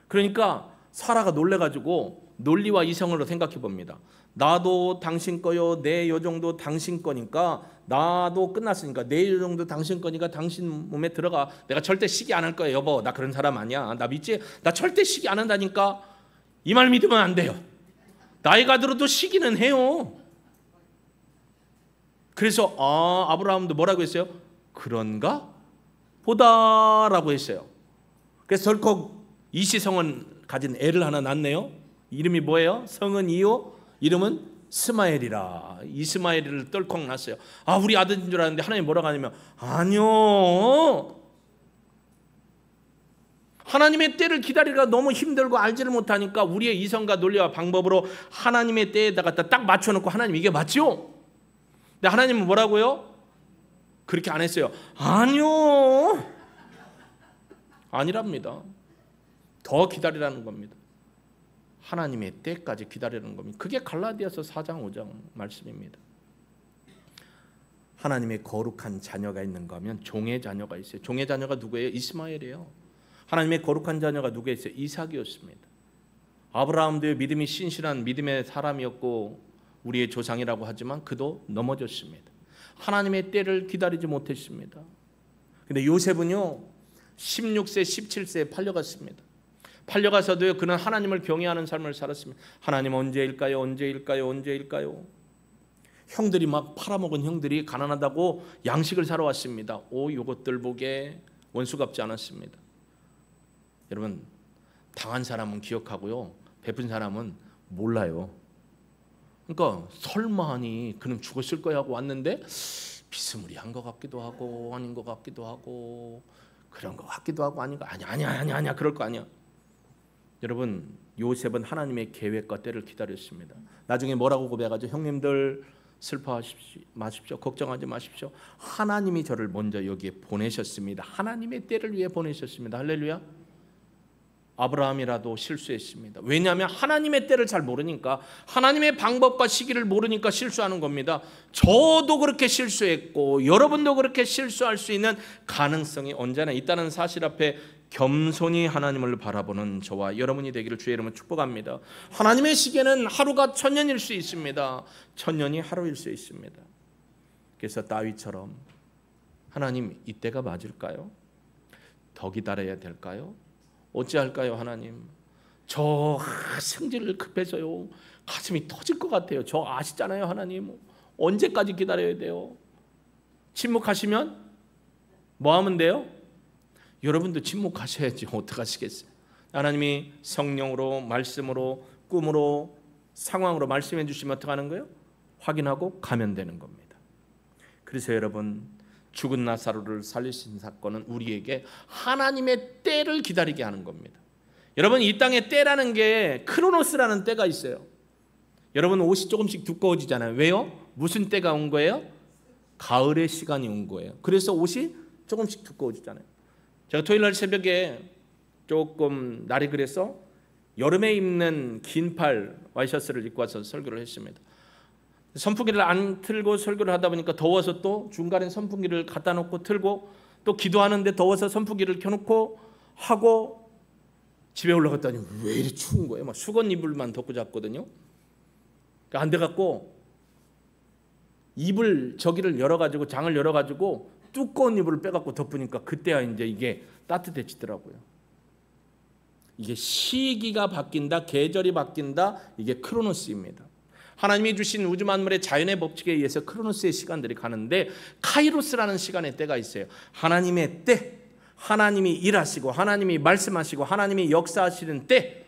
그러니까 사라가 놀래가지고 논리와 이성으로 생각해 봅니다. 나도 당신 거요. 내 요정도 당신 거니까 나도 끝났으니까 내 요정도 당신 거니까 당신 몸에 들어가. 내가 절대 시기 안 할 거야. 여보, 나 그런 사람 아니야. 나 믿지? 나 절대 시기 안 한다니까. 이 말 믿으면 안 돼요. 나이가 들어도 시기는 해요. 그래서 아브라함도 뭐라고 했어요? 그런가 보다라고 했어요. 그래서 덜컥 이시성은 가진 애를 하나 낳네요. 이름이 뭐예요? 성은 이요, 이름은 스마엘이라. 이스마엘을 떨컥 낳았어요. 우리 아들인 줄 알았는데 하나님 뭐라고 하냐면 아니요, 하나님의 때를 기다리기가 너무 힘들고 알지를 못하니까 우리의 이성과 논리와 방법으로 하나님의 때에다가 딱 맞춰놓고 하나님 이게 맞죠? 근데 하나님은 뭐라고요? 그렇게 안 했어요. 아니요, 아니랍니다. 더 기다리라는 겁니다. 하나님의 때까지 기다리는 겁니다. 그게 갈라디아서 4장 5장 말씀입니다. 하나님의 거룩한 자녀가 있는가 하면 종의 자녀가 있어요. 종의 자녀가 누구예요? 이스마엘이에요. 하나님의 거룩한 자녀가 누구에 있어요? 이삭이었습니다. 아브라함도 믿음이 신실한 믿음의 사람이었고 우리의 조상이라고 하지만 그도 넘어졌습니다. 하나님의 때를 기다리지 못했습니다. 근데 요셉은요 16세 17세에 팔려갔습니다. 팔려가서도요 그는 하나님을 경외하는 삶을 살았습니다. 하나님 언제일까요? 언제일까요? 언제일까요? 형들이 막 팔아먹은 형들이 가난하다고 양식을 사러 왔습니다. 요것들 보게 원수 갚지 않았습니다. 여러분, 당한 사람은 기억하고요 베푼 사람은 몰라요. 그러니까 설마하니 그는 죽었을 거야 하고 왔는데 비스무리한 것 같기도 하고 아닌 것 같기도 하고 그런 것 같기도 하고 아닌 거 아니야 그럴 거 아니야. 여러분, 요셉은 하나님의 계획과 때를 기다렸습니다. 나중에 뭐라고 고백하죠? 형님들 슬퍼하지 마십시오. 걱정하지 마십시오. 하나님이 저를 먼저 여기에 보내셨습니다. 하나님의 때를 위해 보내셨습니다. 할렐루야. 아브라함이라도 실수했습니다. 왜냐하면 하나님의 때를 잘 모르니까, 하나님의 방법과 시기를 모르니까 실수하는 겁니다. 저도 그렇게 실수했고 여러분도 그렇게 실수할 수 있는 가능성이 언제나 있다는 사실 앞에 겸손히 하나님을 바라보는 저와 여러분이 되기를 주의 이름으로 축복합니다. 하나님의 시계는 하루가 1000년일 수 있습니다. 1000년이 하루일 수 있습니다. 그래서 다윗처럼 하나님 이때가 맞을까요? 더 기다려야 될까요? 어찌할까요? 하나님, 저 성질을 급해서요 가슴이 터질 것 같아요. 저 아시잖아요. 하나님, 언제까지 기다려야 돼요? 침묵하시면 뭐 하면 돼요? 여러분도 침묵하셔야지 어떡하시겠어요? 하나님이 성령으로, 말씀으로, 꿈으로, 상황으로 말씀해 주시면 어떡하는 거예요? 확인하고 가면 되는 겁니다. 그래서 여러분, 죽은 나사로를 살리신 사건은 우리에게 하나님의 때를 기다리게 하는 겁니다. 여러분, 이 땅에 때라는 게 크로노스라는 때가 있어요. 여러분, 옷이 조금씩 두꺼워지잖아요. 왜요? 무슨 때가 온 거예요? 가을의 시간이 온 거예요. 그래서 옷이 조금씩 두꺼워지잖아요. 제가 토요일날 새벽에 조금 날이 그래서 여름에 입는 긴팔 와이셔츠를 입고 와서 설교를 했습니다. 선풍기를 안 틀고 설교를 하다 보니까 더워서 또 중간에 선풍기를 갖다 놓고 틀고 또 기도하는데 더워서 선풍기를 켜놓고 하고 집에 올라갔더니 왜 이리 추운 거예요? 막 수건 이불만 덮고 잤거든요. 안 돼갖고 이불 저기를 열어가지고 장을 열어가지고 두꺼운 이불을 빼갖고 덮으니까 그때야 이제 이게 따뜻해지더라고요. 이게 시기가 바뀐다, 계절이 바뀐다, 이게 크로노스입니다. 하나님이 주신 우주 만물의 자연의 법칙에 의해서 크로노스의 시간들이 가는데 카이로스라는 시간의 때가 있어요. 하나님의 때, 하나님이 일하시고 하나님이 말씀하시고 하나님이 역사하시는 때,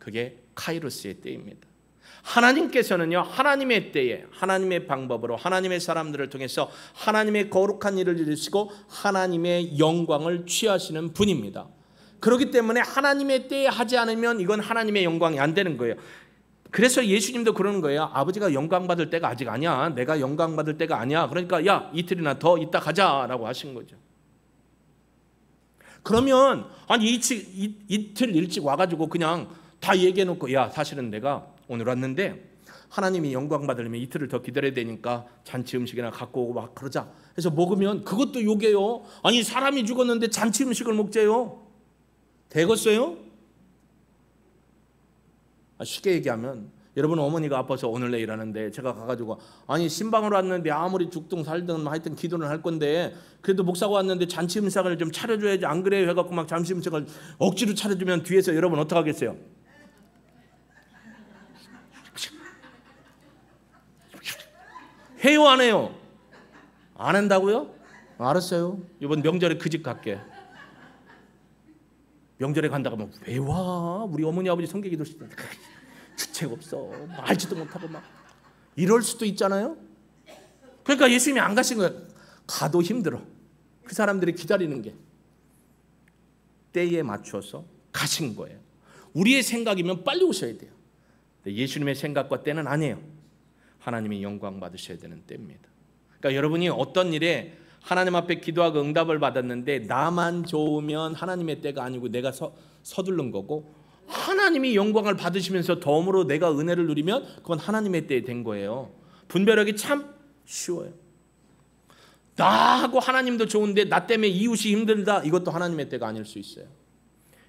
그게 카이로스의 때입니다. 하나님께서는요, 하나님의 때에 하나님의 방법으로 하나님의 사람들을 통해서 하나님의 거룩한 일을 이루시고 하나님의 영광을 취하시는 분입니다. 그렇기 때문에 하나님의 때에 하지 않으면 이건 하나님의 영광이 안 되는 거예요. 그래서 예수님도 그러는 거예요. 아버지가 영광 받을 때가 아직 아니야. 내가 영광 받을 때가 아니야. 그러니까 야, 이틀이나 더 있다 가자라고 하신 거죠. 그러면 아니 이틀 일찍 와가지고 그냥 다 얘기해놓고 야, 사실은 내가 오늘 왔는데 하나님이 영광 받으려면 이틀을 더 기다려야 되니까 잔치 음식이나 갖고 오고 막 그러자 해서 먹으면 그것도 욕이에요. 아니 사람이 죽었는데 잔치 음식을 먹재요. 되겠어요? 쉽게 얘기하면 여러분 어머니가 아파서 오늘 내일 하는데 제가 가가지고 아니 신방으로 왔는데 아무리 죽든 살든 하여튼 기도는 할 건데 그래도 목사가 왔는데 잔치 음식을 좀 차려줘야지 안 그래요 해갖고 막 잔치 음식을 억지로 차려주면 뒤에서 여러분 어떡하겠어요? 해요 안 해요? 안 한다고요? 알았어요. 이번 명절에 그 집 갈게. 명절에 간다고 하면 왜 와? 우리 어머니 아버지 성경 기도 시대 주책 없어. 알지도 못하고 막 이럴 수도 있잖아요. 그러니까 예수님이 안 가신 거예요. 가도 힘들어. 그 사람들이 기다리는 게 때에 맞춰서 가신 거예요. 우리의 생각이면 빨리 오셔야 돼요. 예수님의 생각과 때는 아니에요. 하나님이 영광 받으셔야 되는 때입니다. 그러니까 여러분이 어떤 일에 하나님 앞에 기도하고 응답을 받았는데 나만 좋으면 하나님의 때가 아니고 내가 서두른 거고 하나님이 영광을 받으시면서 덤으로 내가 은혜를 누리면 그건 하나님의 때에 된 거예요. 분별하기 참 쉬워요. 나하고 하나님도 좋은데 나 때문에 이웃이 힘들다, 이것도 하나님의 때가 아닐 수 있어요.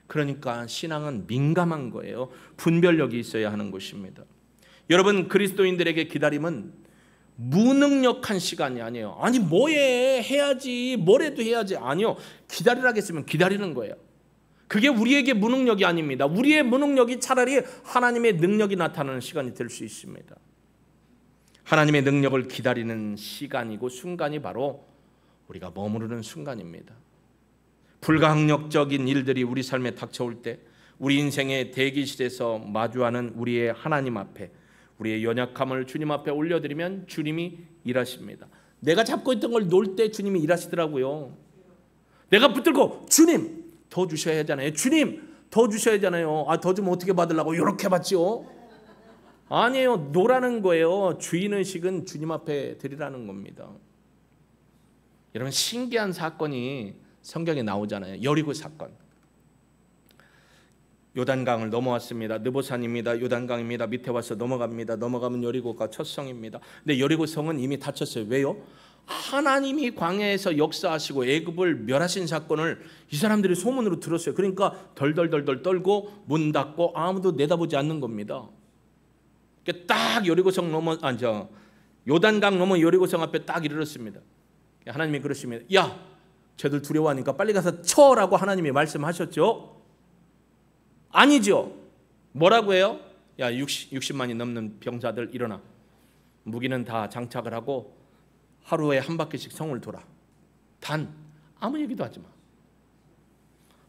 그러니까 신앙은 민감한 거예요. 분별력이 있어야 하는 것입니다. 여러분, 그리스도인들에게 기다림은 무능력한 시간이 아니에요. 아니 뭐해 해야지, 뭐래도 해야지. 아니요, 기다리라겠으면 기다리는 거예요. 그게 우리에게 무능력이 아닙니다. 우리의 무능력이 차라리 하나님의 능력이 나타나는 시간이 될 수 있습니다. 하나님의 능력을 기다리는 시간이고 순간이 바로 우리가 머무르는 순간입니다. 불가항력적인 일들이 우리 삶에 닥쳐올 때 우리 인생의 대기실에서 마주하는 우리의 하나님 앞에 우리의 연약함을 주님 앞에 올려드리면 주님이 일하십니다. 내가 잡고 있던 걸 놓을 때 주님이 일하시더라고요. 내가 붙들고 주님 더 주셔야 하잖아요. 주님 더 주셔야 하잖아요. 더 주면 어떻게 받으려고 이렇게 받지요? 아니에요. 놓으라는 거예요. 주인의식은 주님 앞에 드리라는 겁니다. 여러분, 신기한 사건이 성경에 나오잖아요. 여리고 사건. 요단강을 넘어왔습니다. 느보산입니다. 요단강입니다. 밑에 와서 넘어갑니다. 넘어가면 여리고가 첫 성입니다. 근데 여리고 성은 이미 닫혔어요. 왜요? 하나님이 광야에서 역사하시고 애굽을 멸하신 사건을 이 사람들이 소문으로 들었어요. 그러니까 덜덜덜덜 떨고 문 닫고 아무도 내다보지 않는 겁니다. 딱 여리고성 넘어 요단강 넘어 여리고성 앞에 딱 이르렀습니다. 하나님이 그러십니다. 야, 쟤들 두려워하니까 빨리 가서 쳐라고 하나님이 말씀하셨죠? 아니죠. 뭐라고 해요? 야, 60만이 넘는 병사들 일어나. 무기는 다 장착을 하고 하루에 한 바퀴씩 성을 돌아. 단 아무 얘기도 하지 마.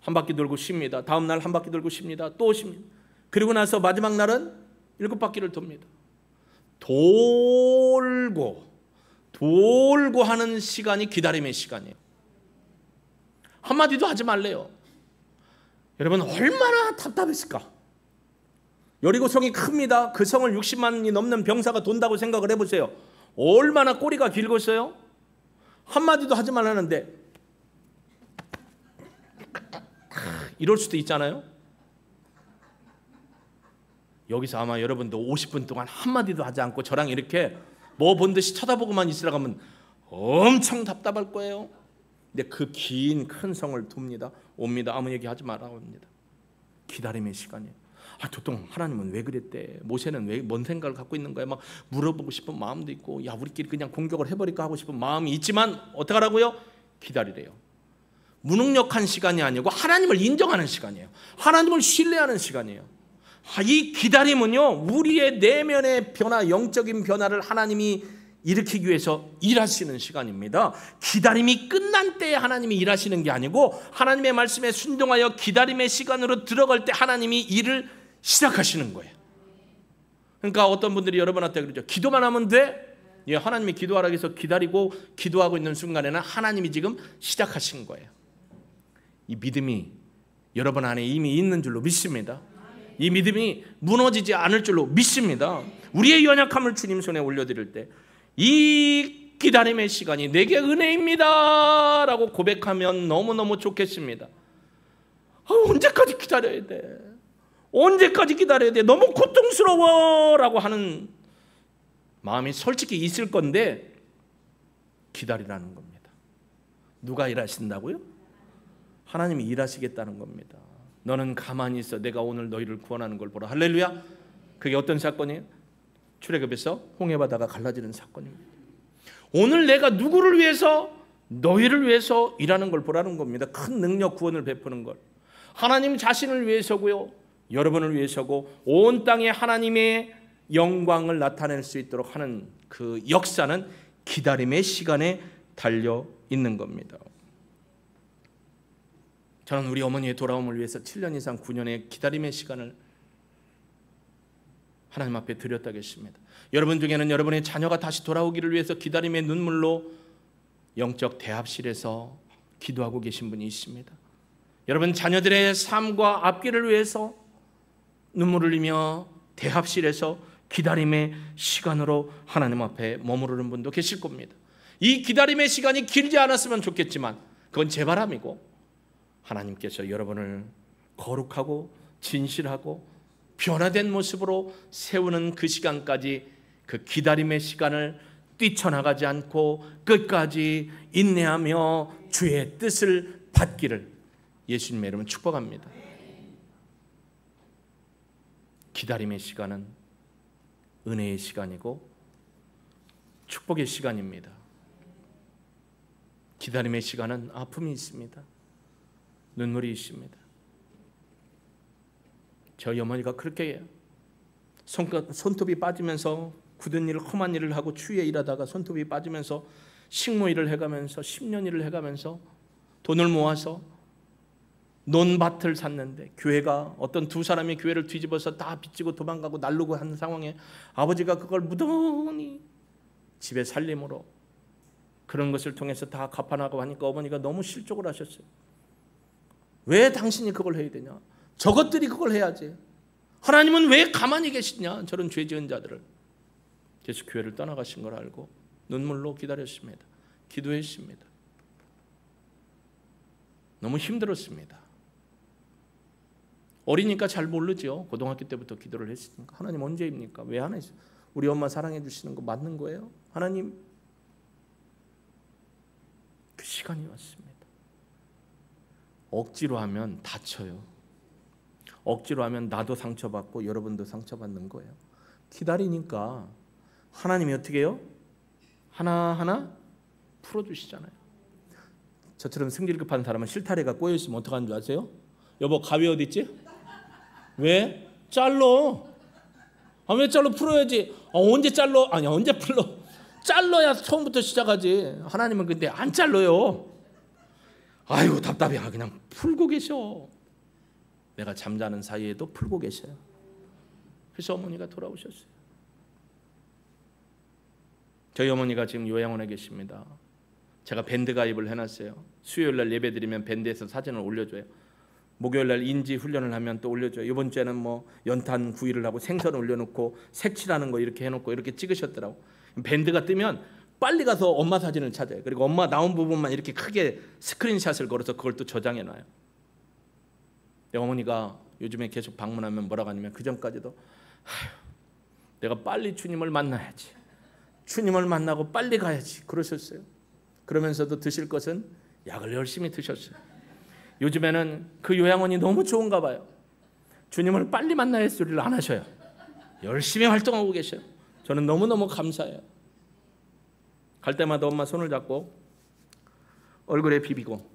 한 바퀴 돌고 쉽니다. 다음 날 한 바퀴 돌고 쉽니다. 또 쉽니다. 그리고 나서 마지막 날은 7바퀴를 돕니다. 돌고 하는 시간이 기다림의 시간이에요. 한마디도 하지 말래요. 여러분, 얼마나 답답했을까? 여리고성이 큽니다. 그 성을 60만이 넘는 병사가 돈다고 생각을 해보세요. 얼마나 꼬리가 길겠어요? 한마디도 하지 말라는데 이럴 수도 있잖아요. 여기서 아마 여러분도 50분 동안 한마디도 하지 않고 저랑 이렇게 뭐 본 듯이 쳐다보고만 있으라고 하면 엄청 답답할 거예요. 근데 그 긴 큰 성을 둡니다. 옵니다. 아무 얘기 하지 말라고 합니다. 기다림의 시간이에요. 도통 하나님은 왜 그랬대? 모세는 왜 뭔 생각을 갖고 있는 거야? 막 물어보고 싶은 마음도 있고, 야 우리끼리 그냥 공격을 해버릴까 하고 싶은 마음이 있지만 어떻게 하라고요? 기다리래요. 무능력한 시간이 아니고 하나님을 인정하는 시간이에요. 하나님을 신뢰하는 시간이에요. 이 기다림은요, 우리의 내면의 변화, 영적인 변화를 하나님이 일으키기 위해서 일하시는 시간입니다. 기다림이 끝난 때에 하나님이 일하시는 게 아니고 하나님의 말씀에 순종하여 기다림의 시간으로 들어갈 때 하나님이 일을 시작하시는 거예요. 그러니까 어떤 분들이 여러분한테 그러죠. 기도만 하면 돼? 예, 하나님이 기도하라고 해서 기다리고 기도하고 있는 순간에는 하나님이 지금 시작하신 거예요. 이 믿음이 여러분 안에 이미 있는 줄로 믿습니다. 이 믿음이 무너지지 않을 줄로 믿습니다. 우리의 연약함을 주님 손에 올려드릴 때 이 기다림의 시간이 내게 은혜입니다 라고 고백하면 너무너무 좋겠습니다. 언제까지 기다려야 돼? 언제까지 기다려야 돼? 너무 고통스러워 라고 하는 마음이 솔직히 있을 건데 기다리라는 겁니다. 누가 일하신다고요? 하나님이 일하시겠다는 겁니다. 너는 가만히 있어. 내가 오늘 너희를 구원하는 걸 보라. 할렐루야. 그게 어떤 사건이에요? 출애굽에서 홍해바다가 갈라지는 사건입니다. 오늘 내가 누구를 위해서? 너희를 위해서 일하는 걸 보라는 겁니다. 큰 능력 구원을 베푸는 걸. 하나님 자신을 위해서고요, 여러분을 위해서고, 온 땅에 하나님의 영광을 나타낼 수 있도록 하는 그 역사는 기다림의 시간에 달려 있는 겁니다. 저는 우리 어머니의 돌아옴을 위해서 7년 이상 9년의 기다림의 시간을 하나님 앞에 드렸다겠습니다. 여러분 중에는 여러분의 자녀가 다시 돌아오기를 위해서 기다림의 눈물로 영적 대합실에서 기도하고 계신 분이 있습니다. 여러분 자녀들의 삶과 앞길을 위해서 눈물을 흘리며 대합실에서 기다림의 시간으로 하나님 앞에 머무르는 분도 계실 겁니다. 이 기다림의 시간이 길지 않았으면 좋겠지만 그건 제 바람이고, 하나님께서 여러분을 거룩하고 진실하고 변화된 모습으로 세우는 그 시간까지, 그 기다림의 시간을 뛰쳐나가지 않고 끝까지 인내하며 주의 뜻을 받기를 예수님의 이름으로 축복합니다. 기다림의 시간은 은혜의 시간이고 축복의 시간입니다. 기다림의 시간은 아픔이 있습니다. 눈물이 있습니다. 저희 어머니가 그렇게 해요. 손톱이 빠지면서 굳은 일을, 험한 일을 하고 추위에 일하다가 손톱이 빠지면서 식모 일을 해가면서 10년 일을 해가면서 돈을 모아서 논밭을 샀는데, 교회가 어떤 두 사람이 교회를 뒤집어서 다 빚지고 도망가고 날르고 하는 상황에 아버지가 그걸 무던히 집에 살림으로 그런 것을 통해서 다 갚아나가고 하니까 어머니가 너무 실족을 하셨어요. 왜 당신이 그걸 해야 되냐? 저것들이 그걸 해야지. 하나님은 왜 가만히 계시냐? 저런 죄 지은 자들을. 그래서 교회를 떠나가신 걸 알고 눈물로 기다렸습니다. 기도했습니다. 너무 힘들었습니다. 어리니까 잘 모르죠. 고등학교 때부터 기도를 했으니까. 하나님 언제입니까? 왜 안 했어요? 우리 엄마 사랑해 주시는 거 맞는 거예요? 하나님, 그 시간이 왔습니다. 억지로 하면 다쳐요. 억지로 하면 나도 상처받고 여러분도 상처받는 거예요. 기다리니까 하나님이 어떻게 해요? 하나하나 풀어주시잖아요. 저처럼 승질 급한 사람은 실타래가 꼬여있으면 어떡하는 줄 아세요? 여보, 가위 어디 있지? 왜? 잘라. 왜 잘라? 풀어야지. 언제 잘라? 아니, 언제 풀러? 잘라야 처음부터 시작하지. 하나님은 근데 안 잘라요. 아이고 답답해. 그냥 풀고 계셔. 내가 잠자는 사이에도 풀고 계셔요. 그래서 어머니가 돌아오셨어요. 저희 어머니가 지금 요양원에 계십니다. 제가 밴드 가입을 해놨어요. 수요일날 예배드리면 밴드에서 사진을 올려줘요. 목요일날 인지 훈련을 하면 또 올려줘요. 이번 주에는 뭐 연탄 구이를 하고 생선 올려놓고 색칠하는 거 이렇게 해놓고 이렇게 찍으셨더라고. 밴드가 뜨면 빨리 가서 엄마 사진을 찾아요. 그리고 엄마 나온 부분만 이렇게 크게 스크린샷을 걸어서 그걸 또 저장해놔요. 어머니가 요즘에 계속 방문하면 뭐라고 하냐면 그전까지도 내가 빨리 주님을 만나야지, 주님을 만나고 빨리 가야지 그러셨어요. 그러면서도 드실 것은 약을 열심히 드셨어요. 요즘에는 그 요양원이 너무 좋은가 봐요. 주님을 빨리 만나야 할 소리를 안 하셔요. 열심히 활동하고 계셔요. 저는 너무너무 감사해요. 갈 때마다 엄마 손을 잡고 얼굴에 비비고,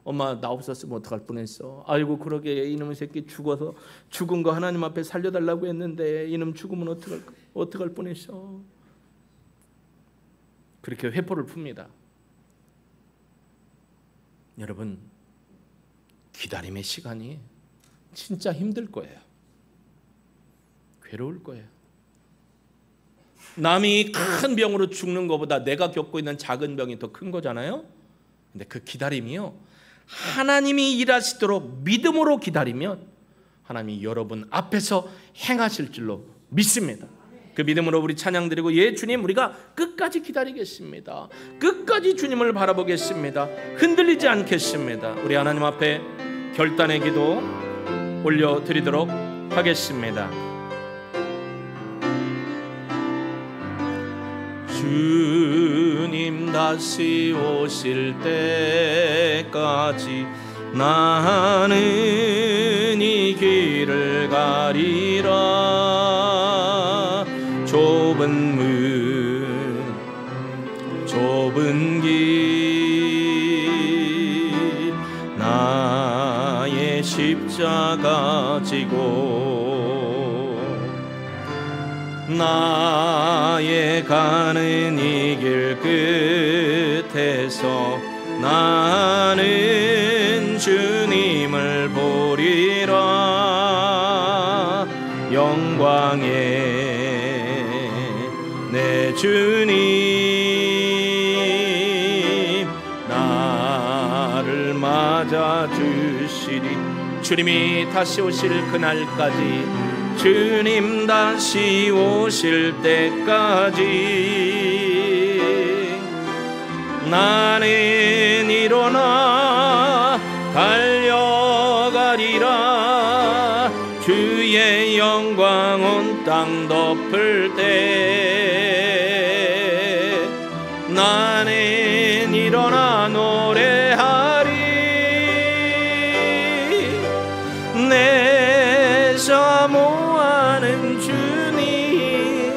엄마 나 없었으면 어떡할 뻔했어. 아이고 그러게 이놈의 새끼 죽어서 죽은 거 하나님 앞에 살려달라고 했는데 이놈 죽으면 어떡할 뻔했어. 그렇게 회포를 풉니다. 여러분, 기다림의 시간이 진짜 힘들 거예요. 괴로울 거예요. 남이 큰 병으로 죽는 것보다 내가 겪고 있는 작은 병이 더 큰 거잖아요. 근데 그 기다림이요, 하나님이 일하시도록 믿음으로 기다리면 하나님이 여러분 앞에서 행하실 줄로 믿습니다. 그 믿음으로 우리 찬양 드리고, 예 주님, 우리가 끝까지 기다리겠습니다. 끝까지 주님을 바라보겠습니다. 흔들리지 않겠습니다. 우리 하나님 앞에 결단의 기도 올려드리도록 하겠습니다. 주님 다시 오실 때까지 나는 이 길을 가리라. 좁은 문 좁은 길 나의 십자가 지고 나의 가는 이 길 끝에서 나는 주님을 보리라. 영광의 내 주님 나를 맞아주시리. 주님이 다시 오실 그날까지, 주님 다시 오실 때까지 나는 일어나 달려가리라. 주의 영광 온 땅 덮을 때 나는 일어나 노래하리. 내 사모하는 주님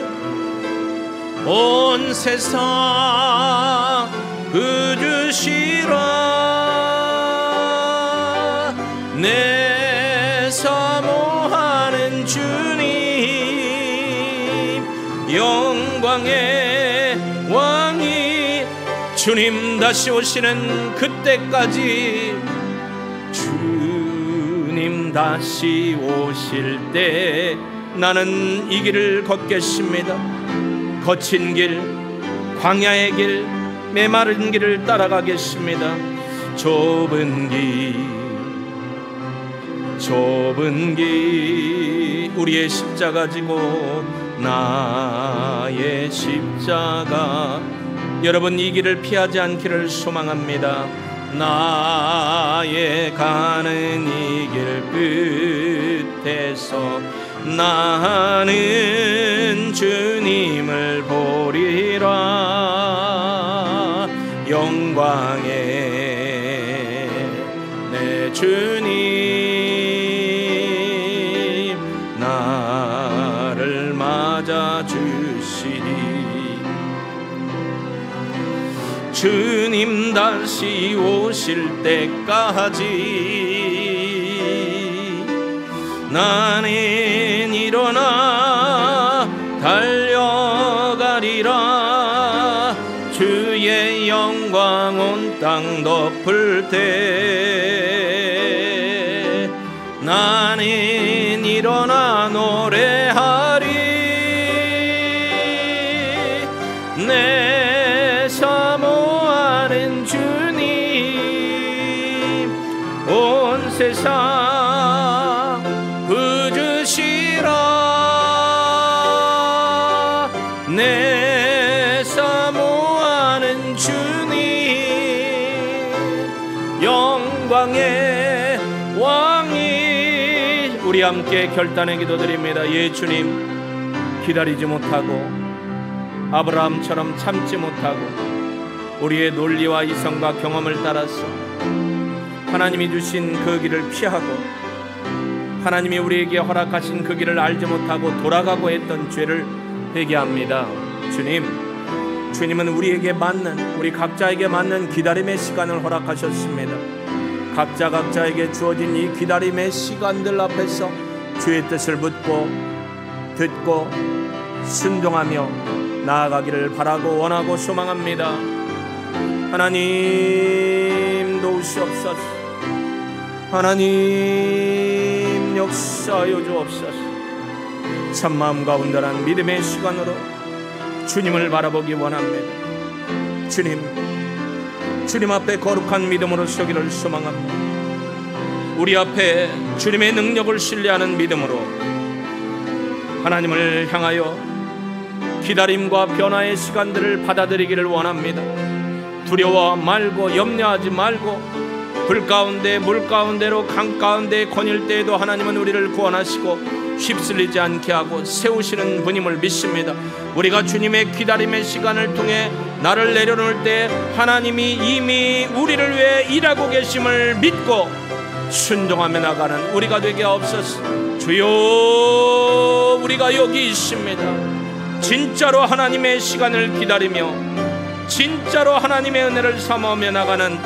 온 세상 그주시라. 내 사모하는 주님 영광의 왕이, 주님 다시 오시는 그때까지, 주님 다시 오실 때 나는 이 길을 걷겠습니다. 거친 길, 광야의 길, 메마른 길을 따라가겠습니다. 좁은 길 우리의 십자가 지고 나의 십자가. 여러분, 이 길을 피하지 않기를 소망합니다. 나의 가는 이 길 끝에서 나는 주님을 보리라. 영광의 내 주님 나를 맞아주시리. 주님 다시 오실 때까지 나는 일어나 달려가리라. 주의 영광 온 땅 덮을 때 나는 일어나 노래하리. 내 사모하는 주님 온 세상 그주시라. 내 사모하는 주님 영광의 왕이. 우리 함께 결단의 기도드립니다. 예 주님, 기다리지 못하고 아브라함처럼 참지 못하고 우리의 논리와 이성과 경험을 따라서 하나님이 주신 그 길을 피하고 하나님이 우리에게 허락하신 그 길을 알지 못하고 돌아가고 했던 죄를 회개합니다. 주님은 우리에게 맞는, 우리 각자에게 맞는 기다림의 시간을 허락하셨습니다. 각자에게 주어진 이 기다림의 시간들 앞에서 주의 뜻을 묻고 듣고 순종하며 나아가기를 바라고 원하고 소망합니다. 하나님 도우시옵소서. 하나님 역사하여 주옵소서. 참마음과 온전한 믿음의 시간으로 주님을 바라보기 원합니다. 주님 앞에 거룩한 믿음으로 서기를 소망합니다. 우리 앞에 주님의 능력을 신뢰하는 믿음으로 하나님을 향하여 기다림과 변화의 시간들을 받아들이기를 원합니다. 두려워 말고 염려하지 말고 불 가운데 물 가운데로 강 가운데 거닐 때에도 하나님은 우리를 구원하시고 휩쓸리지 않게 하고 세우시는 분임을 믿습니다. 우리가 주님의 기다림의 시간을 통해 나를 내려놓을 때 하나님이 이미 우리를 위해 일하고 계심을 믿고 순종하며 나가는 우리가 되게 하옵소서. 주여, 우리가 여기 있습니다. 진짜로 하나님의 시간을 기다리며 진짜로 하나님의 은혜를 삼아오며 나가는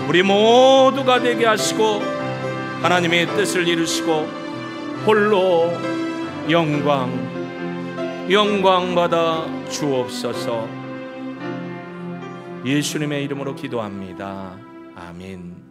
우리 모두가 되게 하시고 하나님의 뜻을 이루시고 홀로 영광 받아 주옵소서. 예수님의 이름으로 기도합니다. 아멘.